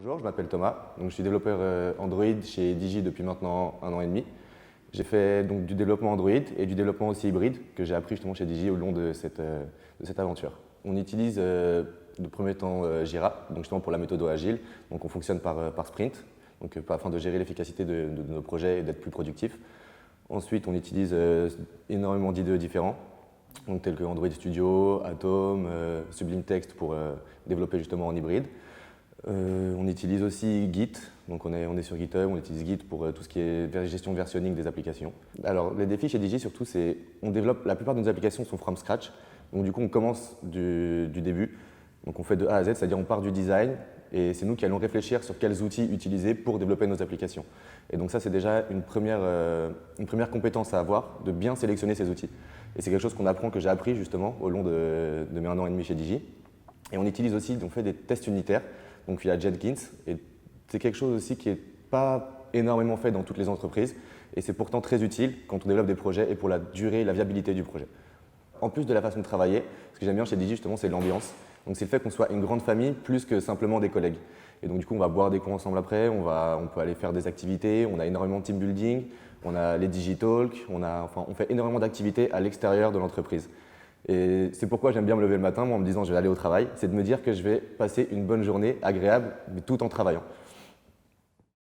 Bonjour, je m'appelle Thomas, donc je suis développeur Android chez Digi depuis maintenant 1 an et demi. J'ai fait donc du développement Android et du développement aussi hybride que j'ai appris justement chez Digi au long de cette aventure. On utilise de premier temps Jira, donc justement pour la méthode agile, donc on fonctionne par sprint, donc afin de gérer l'efficacité de nos projets et d'être plus productif. Ensuite, on utilise énormément d'IDE différents, donc tels que Android Studio, Atom, Sublime Text pour développer justement en hybride. On utilise aussi Git, donc on est sur GitHub, on utilise Git pour tout ce qui est gestion de versionning des applications. Alors les défis chez Digi surtout, c'est on développe, la plupart de nos applications sont from scratch, donc du coup on commence du début, donc on fait de A à Z, c'est-à-dire on part du design et c'est nous qui allons réfléchir sur quels outils utiliser pour développer nos applications. Et donc ça c'est déjà une première compétence à avoir, de bien sélectionner ces outils. Et c'est quelque chose que j'ai appris justement au long de mes 1 an et demi chez Digi. Et on utilise aussi, on fait des tests unitaires, donc via Jenkins, et c'est quelque chose aussi qui n'est pas énormément fait dans toutes les entreprises, et c'est pourtant très utile quand on développe des projets et pour la durée et la viabilité du projet. En plus de la façon de travailler, ce que j'aime bien chez Digi justement, c'est l'ambiance. Donc c'est le fait qu'on soit une grande famille plus que simplement des collègues. Et donc du coup, on va boire des coups ensemble après, on peut aller faire des activités, on a énormément de team building, on a les Digitalk, on fait énormément d'activités à l'extérieur de l'entreprise. Et c'est pourquoi j'aime bien me lever le matin, moi, en me disant je vais aller au travail, c'est de me dire que je vais passer une bonne journée agréable, mais tout en travaillant.